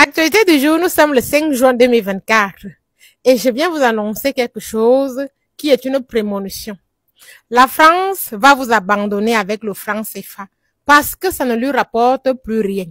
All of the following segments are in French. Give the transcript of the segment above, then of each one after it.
Actualité du jour, nous sommes le 5 juin 2024 et je viens vous annoncer quelque chose qui est une prémonition. La France va vous abandonner avec le franc CFA parce que ça ne lui rapporte plus rien.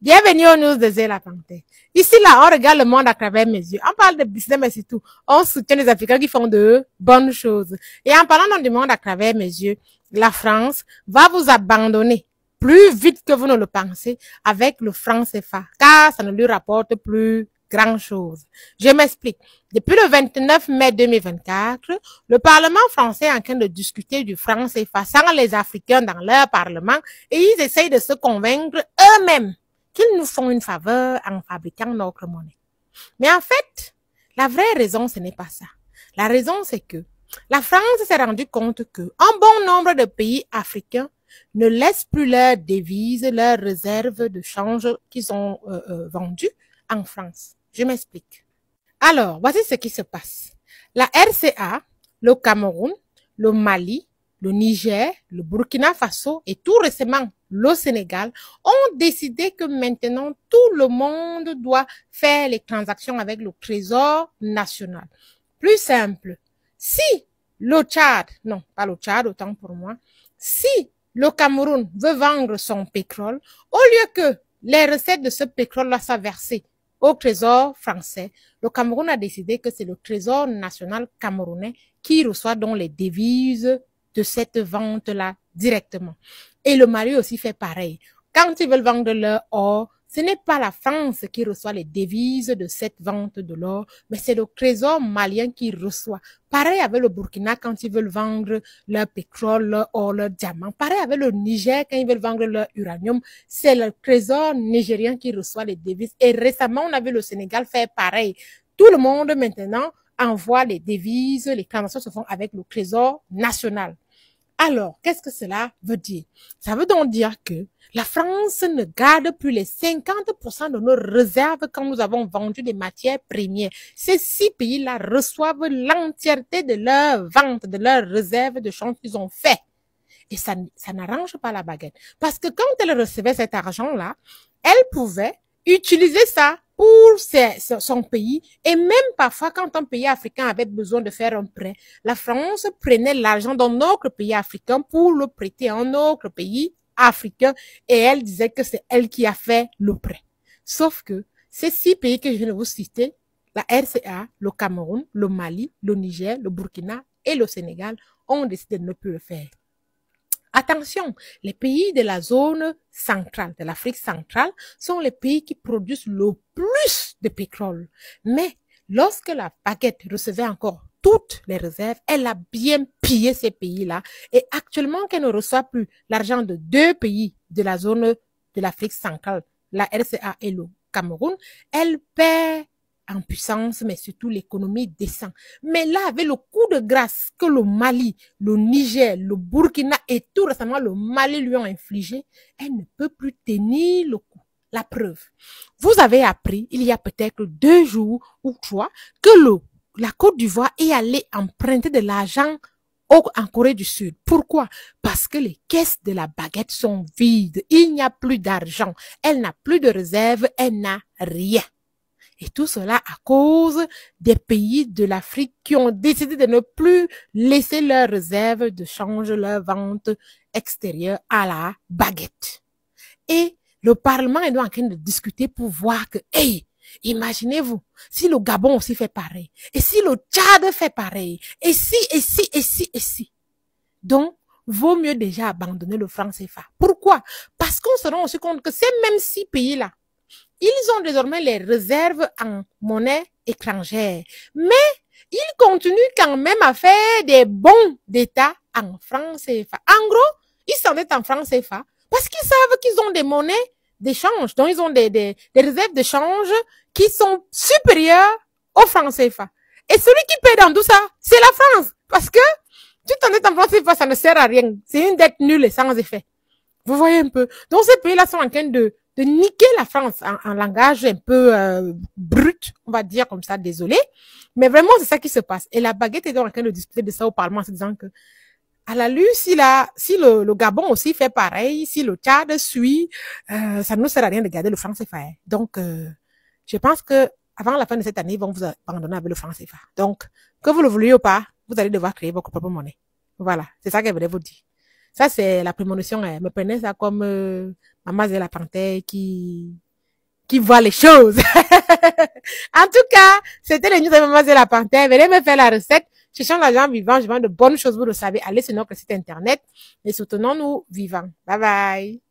Bienvenue aux news de Zéla Panthère. Ici, là, on regarde le monde à travers mes yeux. On parle de business, mais c'est tout. On soutient les Africains qui font de bonnes choses. Et en parlant du monde à travers mes yeux, la France va vous abandonner plus vite que vous ne le pensez avec le franc CFA, car ça ne lui rapporte plus grand-chose. Je m'explique. Depuis le 29 mai 2024, le Parlement français est en train de discuter du franc CFA sans les Africains dans leur Parlement et ils essayent de se convaincre eux-mêmes qu'ils nous font une faveur en fabriquant notre monnaie. Mais en fait, la vraie raison, ce n'est pas ça. La raison, c'est que la France s'est rendue compte que un bon nombre de pays africains ne laissent plus leurs devises, leurs réserves de change qu'ils ont vendues en France. Je m'explique. Alors, voici ce qui se passe. La RCA, le Cameroun, le Mali, le Niger, le Burkina Faso et tout récemment le Sénégal ont décidé que maintenant tout le monde doit faire les transactions avec le Trésor national. Plus simple, si le Tchad, non pas le Tchad, autant pour moi, si le Cameroun veut vendre son pétrole, au lieu que les recettes de ce pétrole-là soient versées au Trésor français, le Cameroun a décidé que c'est le Trésor national camerounais qui reçoit donc les devises de cette vente-là directement. Et le Mali aussi fait pareil. Quand ils veulent vendre leur or, ce n'est pas la France qui reçoit les devises de cette vente de l'or, mais c'est le Trésor malien qui reçoit. Pareil avec le Burkina quand ils veulent vendre leur pétrole, leur or, leur diamant. Pareil avec le Niger quand ils veulent vendre leur uranium. C'est le Trésor nigérien qui reçoit les devises. Et récemment, on a vu le Sénégal faire pareil. Tout le monde maintenant envoie les devises, les transactions se font avec le Trésor national. Alors, qu'est-ce que cela veut dire? Ça veut donc dire que la France ne garde plus les 50% de nos réserves quand nous avons vendu des matières premières. Ces 6 pays-là reçoivent l'entièreté de leurs ventes, de leurs réserves de change qu'ils ont fait. Et ça n'arrange pas la baguette. Parce que quand elle recevait cet argent-là, elle pouvait utiliser ça pour son pays. Et même parfois, quand un pays africain avait besoin de faire un prêt, la France prenait l'argent dans notre pays africain pour le prêter à un autre pays africain. Et elle disait que c'est elle qui a fait le prêt. Sauf que ces 6 pays que je viens de vous citer, la RCA, le Cameroun, le Mali, le Niger, le Burkina et le Sénégal ont décidé de ne plus le faire. Attention, les pays de la zone centrale, de l'Afrique centrale, sont les pays qui produisent le plus de pétrole. Mais lorsque la baguette recevait encore toutes les réserves, elle a bien pillé ces pays-là. Et actuellement, qu'elle ne reçoit plus l'argent de 2 pays de la zone de l'Afrique centrale, la RCA et le Cameroun, elle perd en puissance, mais surtout l'économie descend. Mais là, avec le coup de grâce que le Mali, le Niger, le Burkina et tout récemment le Mali lui ont infligé, elle ne peut plus tenir le coup. La preuve. Vous avez appris, il y a peut-être 2 jours ou 3, que la Côte d'Ivoire est allée emprunter de l'argent en Corée du Sud. Pourquoi? Parce que les caisses de la baguette sont vides. Il n'y a plus d'argent. Elle n'a plus de réserve. Elle n'a rien. Et tout cela à cause des pays de l'Afrique qui ont décidé de ne plus laisser leurs réserves de change, leurs ventes extérieures à la baguette. Et le Parlement est donc en train de discuter pour voir que, hey, imaginez-vous, si le Gabon aussi fait pareil, et si le Tchad fait pareil, et si. Donc, vaut mieux déjà abandonner le franc CFA. Pourquoi? Parce qu'on se rend aussi compte que ces mêmes 6 pays-là, ils ont désormais les réserves en monnaie étrangère. Mais ils continuent quand même à faire des bons d'État en franc CFA. En gros, ils s'endettent en franc CFA parce qu'ils savent qu'ils ont des monnaies d'échange. Donc, ils ont des réserves de change qui sont supérieures au franc CFA. Et celui qui paie dans tout ça, c'est la France. Parce que tu t'endettes en franc CFA, ça ne sert à rien. C'est une dette nulle et sans effet. Vous voyez un peu. Donc, ces pays-là sont en train de niquer la France en langage un peu brut, on va dire comme ça, désolé. Mais vraiment, c'est ça qui se passe. Et la baguette est donc en train de discuter de ça au Parlement en se disant que, à la lutte, si le Gabon aussi fait pareil, si le Tchad suit, ça ne nous sert à rien de garder le franc CFA. Donc, je pense que avant la fin de cette année, ils vont vous abandonner avec le franc CFA. Donc, que vous le vouliez ou pas, vous allez devoir créer votre propre monnaie. Voilà, c'est ça qu'elle voulait vous dire. Ça, c'est la prémonition. Me prenez ça comme Maman Zé la panthère qui voit les choses. En tout cas, c'était le news de Maman Zé la panthère. Venez me faire la recette. Cherchons l'argent vivant. Je vends de bonnes choses, vous le savez. Allez sur notre site internet et soutenons-nous vivants. Bye bye.